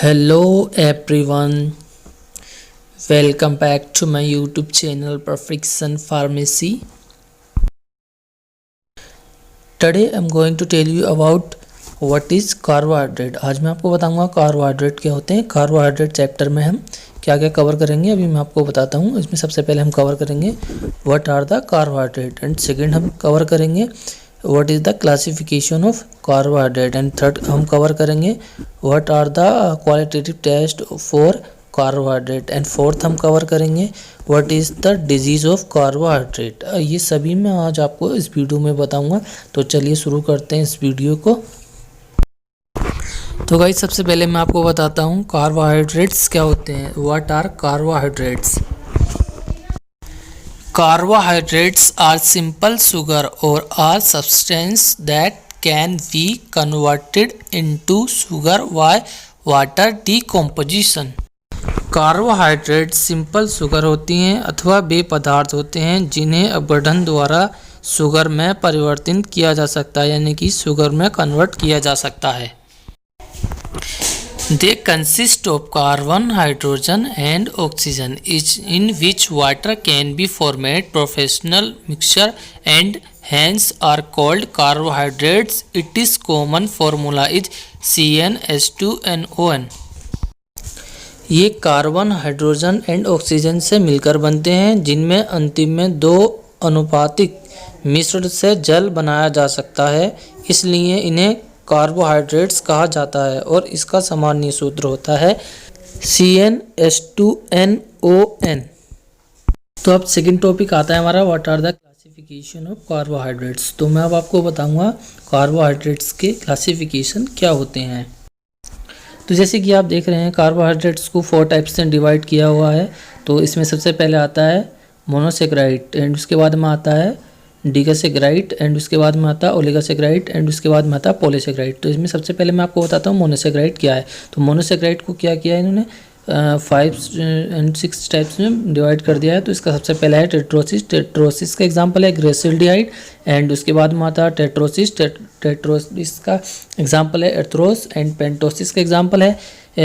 Hello everyone, welcome back to my YouTube channel Perfection Pharmacy. Today I'm going to tell you about what is carbohydrate. आज मैं आपको बताऊंगा carbohydrate क्या होते हैं। कार्बोहाइड्रेट चैप्टर में हम क्या क्या कवर करेंगे अभी मैं आपको बताता हूँ। इसमें सबसे पहले हम कवर करेंगे what are the carbohydrate and second हम कवर करेंगे what is the classification of carbohydrate and third हम कवर करेंगे what are the qualitative test for carbohydrate and fourth हम कवर करेंगे what is the disease of carbohydrate. ये सभी मैं आज आपको इस वीडियो में बताऊंगा। तो चलिए शुरू करते हैं इस वीडियो को। तो गाइस सबसे पहले मैं आपको बताता हूँ कार्बोहाइड्रेट्स क्या होते हैं। What are carbohydrates? Carbohydrates are simple sugar or are substance that can be converted into sugar by water decomposition. Carbohydrate simple sugar होती हैं अथवा वे पदार्थ होते हैं जिन्हें अपघटन द्वारा शुगर में परिवर्तित किया जा सकता है, यानी कि शुगर में कन्वर्ट किया जा सकता है। They consist of carbon, hydrogen and oxygen, in which water can be formed professional mixture and hence are called carbohydrates. Its common formula is CnH2nOn. ये कार्बन, हाइड्रोजन एंड ऑक्सीजन से मिलकर बनते हैं जिनमें अंतिम में दो अनुपातिक मिश्रण से जल बनाया जा सकता है, इसलिए इन्हें कार्बोहाइड्रेट्स कहा जाता है और इसका सामान्य सूत्र होता है CnH2nOn। तो अब सेकंड टॉपिक आता है हमारा what are the classification of carbohydrates. तो मैं अब आपको बताऊंगा कार्बोहाइड्रेट्स के क्लासिफिकेशन क्या होते हैं। तो जैसे कि आप देख रहे हैं कार्बोहाइड्रेट्स को 4 टाइप्स से डिवाइड किया हुआ है। तो इसमें सबसे पहले आता है मोनोसेकेराइड एंड उसके बाद में आता है डिगसेकेराइड एंड उसके बाद में आता है ओलिगोसेकेराइड एंड उसके बाद में आता है पॉलीसेकेराइड। तो इसमें सबसे पहले मैं आपको बताता हूँ मोनोसेकेराइड क्या है। तो मोनोसेकेराइड को क्या किया है इन्होंने 5 एंड 6 टाइप्स में डिवाइड कर दिया है। तो इसका सबसे पहला है टेट्रोसिस। टेट्रोसिस का एग्जांपल है ग्रेसिल्डिहाइड एंड उसके बाद में आता है टेट्रोसिस। टेट्रोसिस का एग्जांपल है एर्थ्रोस एंड पेंटोसिस का एग्जांपल है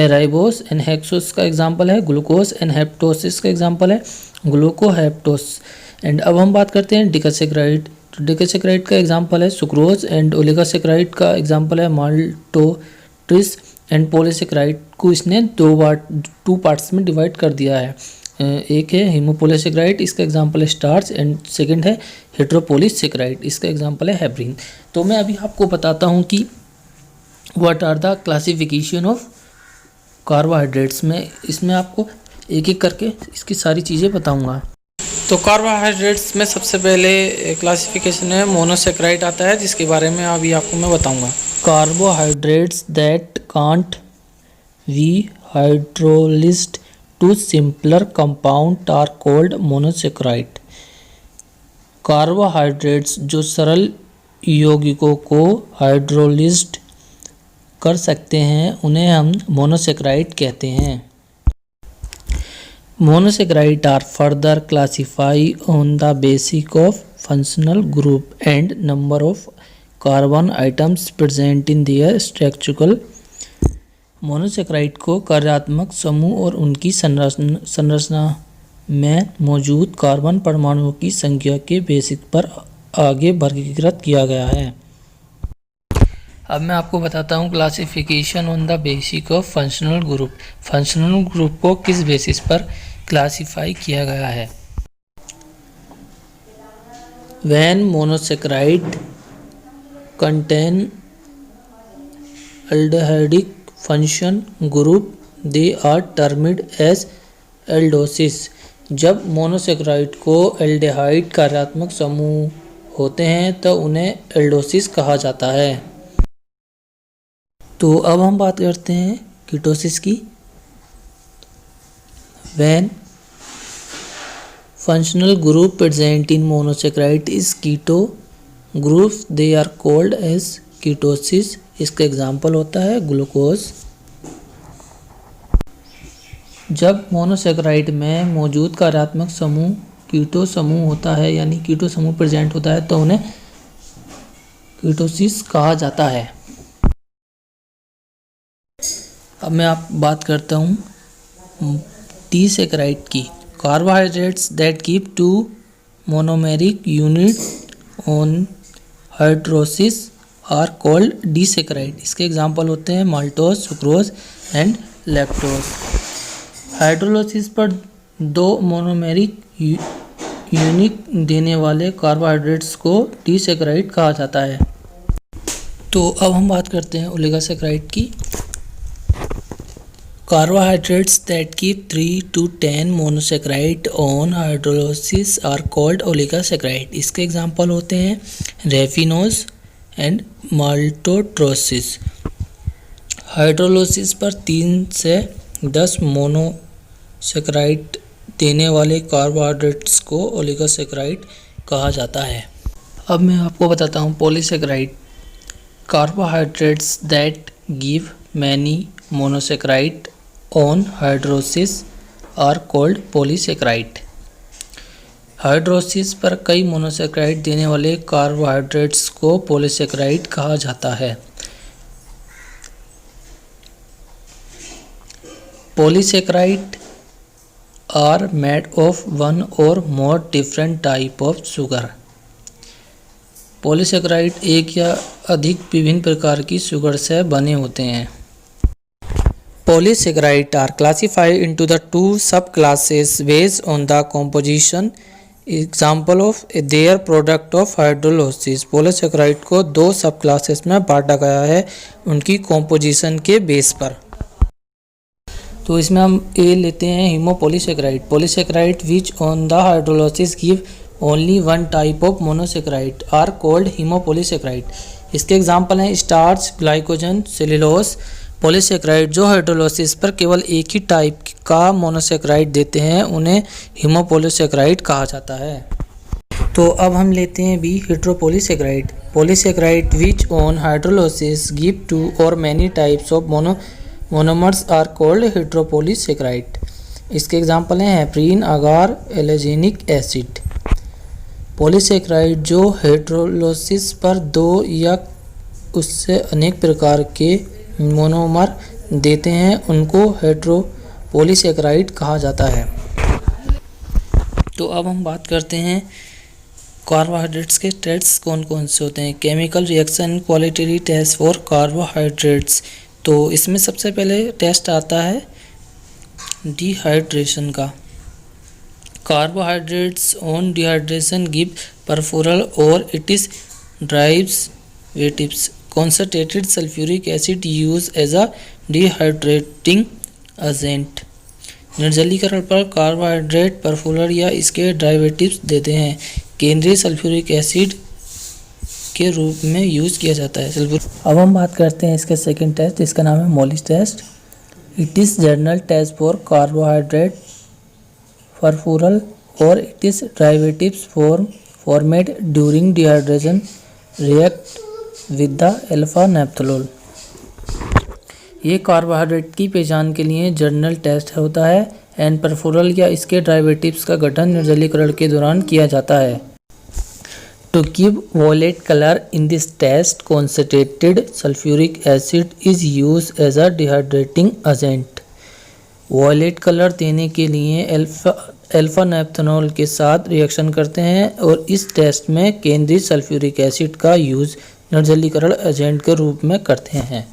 राइबोस एंड हेक्सोस का एग्जांपल है ग्लूकोस एंड हेप्टोसिस का एग्जांपल है ग्लूकोहेप्टोस। एंड अब हम बात करते हैं डिगसेकेराइड। तो डिगसेकेराइड का एग्जांपल है सुक्रोज एंड ओलिगोसेकेराइड का एग्जांपल है माल्टोट्रिस एंड पॉलीसेकेराइड को इसने 2 पार्ट्स में डिवाइड कर दिया है। एक है हीमोपॉलीसेकेराइड, इसका एग्जांपल है स्टार्च एंड सेकंड है हेट्रोपॉलीसेकेराइड, इसका एग्जांपल है हेब्रिन। तो मैं अभी आपको बताता हूँ कि what are the classification of carbohydrates में इसमें आपको एक एक करके इसकी सारी चीज़ें बताऊँगा। तो कार्बोहाइड्रेट्स में सबसे पहले क्लासिफिकेशन है मोनोसेकेराइड आता है जिसके बारे में अभी आपको मैं बताऊंगा। Carbohydrates that can't be hydrolysed to simpler compound are called monosaccharide. Carbohydrates जो सरल यौगिकों को हाइड्रोलिज्ड कर सकते हैं उन्हें हम मोनोसेकेराइड कहते हैं। Monosaccharide are further classified on the basis of functional group and number of carbon items present in their structural। Monosaccharide को कार्यात्मक समूह और उनकी संरचना में मौजूद कार्बन परमाणुओं की संख्या के बेसिस पर आगे वर्गीकृत किया गया है। अब मैं आपको बताता हूँ classification on the basis of functional group. Functional group को किस बेसिस पर क्लासिफाई किया गया है। When monosaccharide contain aldehydic function group they are termed as aldoses। जब मोनोसेकेराइड को एल्डिहाइड कार्यात्मक समूह होते हैं तो उन्हें एल्डोसिस कहा जाता है। तो अब हम बात करते हैं कीटोसिस की। When functional group present in monosaccharide is keto group they are called as ketosis। इसका एग्जांपल होता है ग्लूकोज। जब मोनोसेकेराइड में मौजूद कार्यात्मक समूह कीटो समूह होता है यानी कीटो समूह प्रेजेंट होता है तो उन्हें कीटोसिस कहा जाता है। अब मैं आप बात करता हूँ डिसैकराइड की। Carbohydrates that keep 2 monomeric unit on hydrolysis are called disaccharide. इसके एग्जांपल होते हैं maltose, sucrose and lactose. Hydrolysis पर 2 मोनोमेरिक यूनिट देने वाले कार्बोहाइड्रेट्स को डिसैकराइड कहा जाता है। तो अब हम बात करते हैं ओलिगोसैकराइड की। Carbohydrates that keep 3 to 10 monosaccharide on hydrolysis are called oligosaccharide. इसके एग्जांपल होते हैं रैफिनोज एंड माल्टोट्रोसिस। हाइड्रोलिसिस पर 3 से 10 मोनोसैकराइड देने वाले कार्बोहाइड्रेट्स को ओलिगोसैकराइड कहा जाता है। अब मैं आपको बताता हूँ polysaccharide. Carbohydrates that give many monosaccharide on hydrolysis are called polysaccharide. Hydrolysis पर कई मोनोसैकराइड देने वाले कार्बोहाइड्रेट्स को पॉलीसैकराइड कहा जाता है। Polysaccharide are made of 1 or more different type of sugar। Polysaccharide एक या अधिक विभिन्न प्रकार की शुगर से बने होते हैं। Polysaccharides are classified into the 2 subclasses based on the composition example of their product of hydrolysis। Polysaccharide को 2 सब क्लासेस में बांटा गया है उनकी कॉम्पोजिशन के बेस पर। तो इसमें हम ए लेते हैं homopolysaccharide. Polysaccharide which on the hydrolysis give only 1 type of monosaccharide are called homopolysaccharide. इसके एग्जांपल हैं स्टार्च, ग्लाइकोजन, सेल्यूलोज। पॉलीसैकराइड जो हाइड्रोलिसिस पर केवल एक ही टाइप का मोनोसैकराइड देते हैं उन्हें हीमोपॉलीसैकराइड कहा जाता है। तो अब हम लेते हैं B heteropolysaccharide. Polysaccharide which on hydrolysis give 2 or many types of monomers are called heteropolysaccharide. इसके एग्जांपल हैं हेपरीन, अगार, एलेजेनिक एसिड। पॉलीसैकराइड जो हेटेरोलिसिस पर 2 या उससे अनेक प्रकार के मोनोमर देते हैं उनको हेटेरोपॉलीसैकराइड कहा जाता है। तो अब हम बात करते हैं कार्बोहाइड्रेट्स के टेस्ट कौन कौन से होते हैं। Chemical reaction qualitative test for carbohydrates. तो इसमें सबसे पहले टेस्ट आता है डिहाइड्रेशन का। Carbohydrates on dehydration give furfural और it is derivatives concentrated sulfuric acid used as a dehydrating agent। निर्जलीकरण पर कार्बोहाइड्रेट परफोरल या इसके डेरिवेटिव्स देते हैं केंद्रीय सल्फ्यूरिक एसिड के रूप में यूज़ किया जाता है। अब हम बात करते हैं इसके सेकंड टेस्ट, इसका नाम है Molisch test. It is general test for carbohydrate furfural और it is derivatives formed during dehydration react with the alpha naphthol. ये कार्बोहाइड्रेट की पहचान के लिए जर्नल टेस्ट होता है एंड परफोरल या इसके डेरिवेटिव्स का गठन निर्जलीकरण के दौरान किया जाता है। To give violet colour in this test concentrated sulphuric acid is use as a dehydrating agent. Violet colour देने के लिए अल्फा नेप्थोल के साथ रिएक्शन करते हैं और इस टेस्ट में केंद्रीय सल्फ्यूरिक एसिड का यूज़ निर्जलीकरण एजेंट के रूप में करते हैं।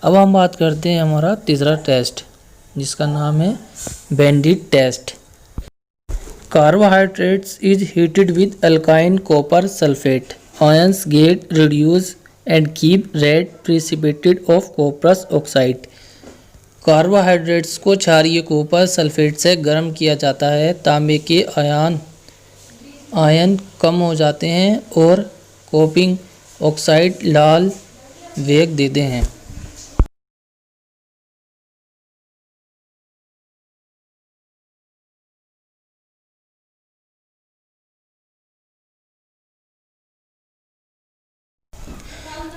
अब हम बात करते हैं हमारा तीसरा टेस्ट जिसका नाम है Benedict test. Carbohydrates is heated with अल्काइन copper sulphate. Ions get reduce and keep red precipitate of cuprous oxide. Carbohydrates को क्षारीय कॉपर सल्फेट से गर्म किया जाता है। तांबे के आयन कम हो जाते हैं और कॉपिंग ऑक्साइड लाल वेग देते हैं।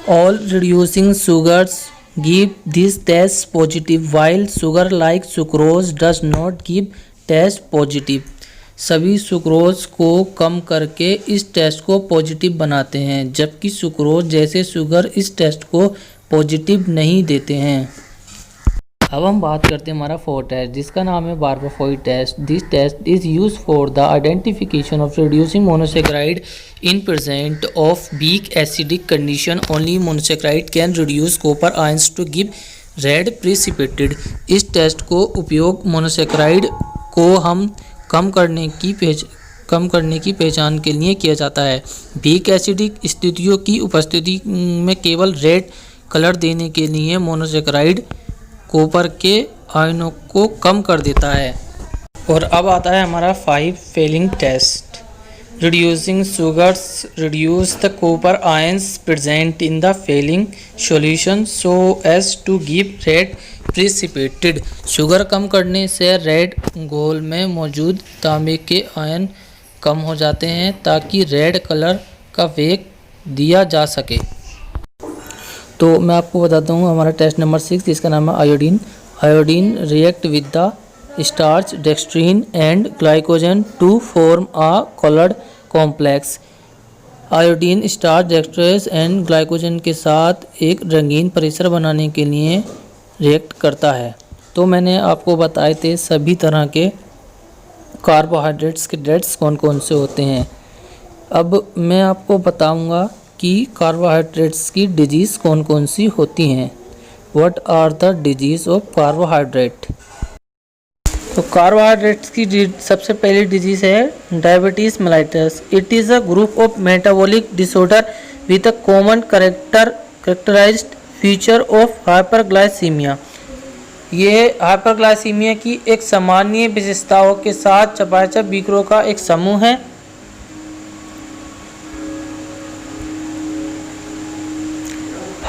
All reducing sugars give this test positive while sugar like sucrose does not give test positive। सभी सुक्रोज को कम करके इस टेस्ट को पॉजिटिव बनाते हैं जबकि सुक्रोज जैसे शुगर इस टेस्ट को पॉजिटिव नहीं देते हैं। अब हम बात करते हैं हमारा फोर्थ टेस्ट, जिसका नाम है Barfoed test. This test is use for the identification of reducing monosaccharide in present of weak acidic condition. Only monosaccharide can reduce copper ions to give red precipitated. इस टेस्ट को उपयोग monosaccharide को हम कम करने की पहचान के लिए किया जाता है। वीक एसिडिक स्थितियों की उपस्थिति में केवल रेड कलर देने के लिए मोनोसेक्राइड कॉपर के आयनों को कम कर देता है। और अब आता है हमारा 5 Fehling test. Reducing sugars reduce the copper ions present in the Fehling solution so as to give red precipitated. Sugar कम करने से रेड घोल में मौजूद तांबे के आयन कम हो जाते हैं ताकि रेड कलर का वेग दिया जा सके। तो मैं आपको बताता हूँ हमारा टेस्ट नंबर 6, जिसका नाम है iodine. Iodine react with the starch dextrin and glycogen to form a coloured complex. Iodine starch dextrin and glycogen के साथ एक रंगीन परिसर बनाने के लिए रिएक्ट करता है। तो मैंने आपको बताए थे सभी तरह के कार्बोहाइड्रेट्स के डेट्स कौन कौन से होते हैं। अब मैं आपको बताऊंगा कि कार्बोहाइड्रेट्स की डिजीज़ कौन कौन सी होती हैं। What are the disease of carbohydrate. तो कार्बोहाइड्रेट्स की सबसे पहली डिजीज़ है diabetes mellitus. It is a group of metabolic disorder with a common characterised feature of hyperglycaemia. ये हाइपरग्लाइसीमिया की एक सामान्य विशेषताओं के साथ चयापचय विकारों का एक समूह है।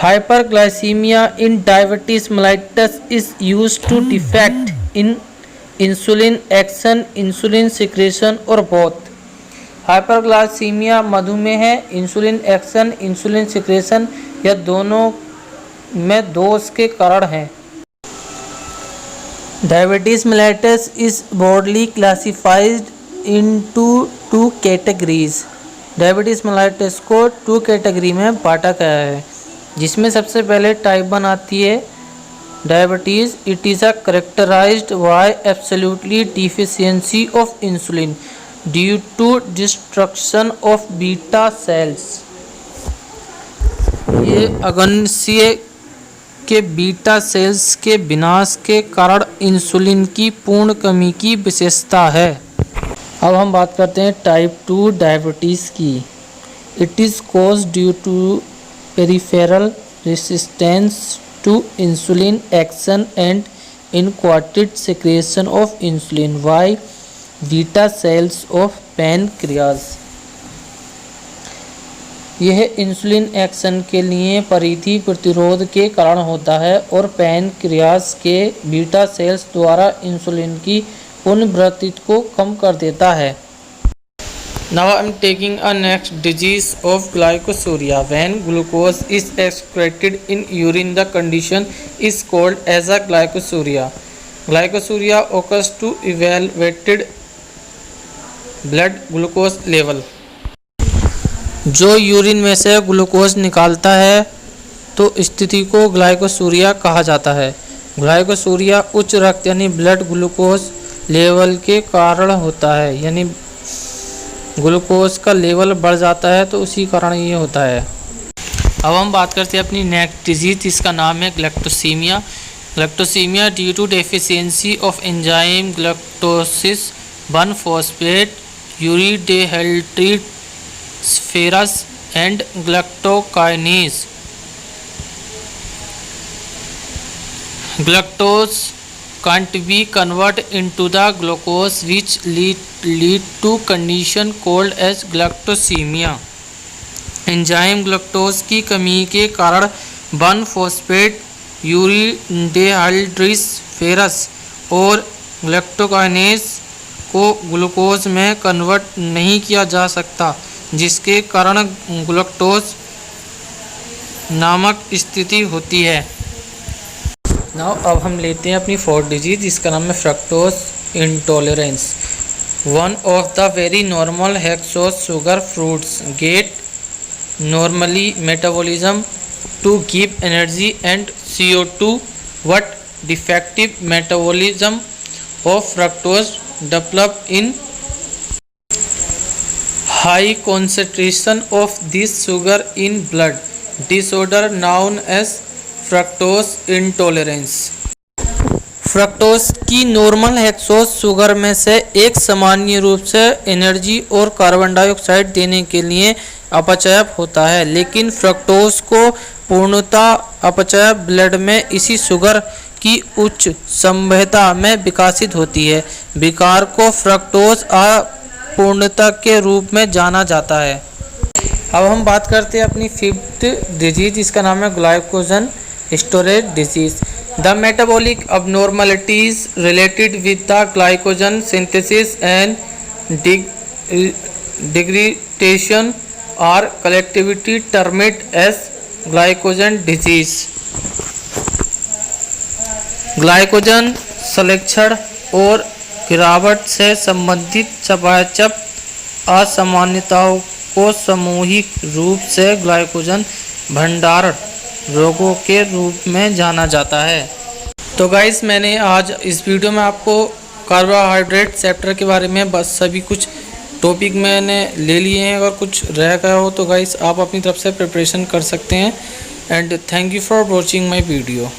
Hyperglycemia in diabetes mellitus is used to defect in insulin action, insulin secretion or both। Hyperglycaemia मधुमेह है, इंसुलिन एक्शन, इंसुलिन सिक्रेशन या दोनों में दोष के कारण है। Diabetes mellitus is broadly classified into 2 categories. Diabetes mellitus को 2 कैटेगरी में बांटा गया है, जिसमें सबसे पहले टाइप 1 आती है diabetes. It is a characterised by absolutely deficiency of insulin due to destruction of beta cells. ये अग्नाशय के बीटा सेल्स के विनाश के कारण इंसुलिन की पूर्ण कमी की विशेषता है। अब हम बात करते हैं टाइप 2 डायबिटीज़ की। It is cause due to peripheral resistance to insulin action and inadequate secretion of insulin by beta cells of pancreas। यह इंसुलिन एक्शन के लिए परिधि प्रतिरोध के कारण होता है और पैनक्रियास के बीटा सेल्स द्वारा इंसुलिन की पुनर्वृत्ति को कम कर देता है। Now I am taking a next disease of glycosuria. When glucose is excreted in urine, the condition is called as a glycosuria. Glycosuria occurs to elevated blood glucose level। जो urine में से glucose निकालता है तो स्थिति को glycosuria कहा जाता है। ग्लाइकोसूरिया उच्च रक्त यानी ब्लड ग्लूकोज लेवल के कारण होता है, यानी ग्लूकोज का लेवल बढ़ जाता है तो उसी कारण ये होता है। अब हम बात करते हैं अपनी नेक्स्ट डिजीज, जिसका नाम है galactosemia. Galactosemia due to deficiency of enzyme galactose one phosphate uridehydrogenase and galactokinase. Galactose can't be converted into the glucose, which lead to condition called as galactosemia। Enzyme glucose की कमी के कारण 1-फॉस्फेट यूरिडेहाइड्रोजिनेस और गैलेक्टोकाइनेज को ग्लूकोज में कन्वर्ट नहीं किया जा सकता, जिसके कारण गैलेक्टोज नामक स्थिति होती है। नाउ अब हम लेते हैं अपनी 4th डिजीज, जिसका नाम है fructose intolerance. One of the very normal hexose sugar fruits get normally metabolism to give energy and CO2 but defective metabolism of fructose develop in high concentration of this sugar in blood disorder known as fructose intolerance. Fructose की normal hexose sugar में से एक सामान्य रूप से energy और carbon dioxide देने के लिए अपचय होता है, लेकिन फ्रक्टोज को पूर्णतः अपचय ब्लड में इसी शुगर की उच्च संवहता में विकसित होती है। विकार को फ्रक्टोज अपूर्णता के रूप में जाना जाता है। अब हम बात करते हैं अपनी फिफ्थ डिजीज, इसका नाम है glycogen storage disease. The metabolic abnormalities related with the glycogen synthesis and degradation are collectively termed as glycogen disease. Glycogen संश्लेषण और गिरावट से संबंधित चयापचय असामान्यताओं को सामूहिक रूप से ग्लाइकोजन भंडारण रोगों के रूप में जाना जाता है। तो गाइस, मैंने आज इस वीडियो में आपको कार्बोहाइड्रेट चैप्टर के बारे में बस सभी कुछ टॉपिक मैंने ले लिए हैं। अगर कुछ रह गया हो तो गाइस आप अपनी तरफ से प्रिपरेशन कर सकते हैं। And thank you for watching my video.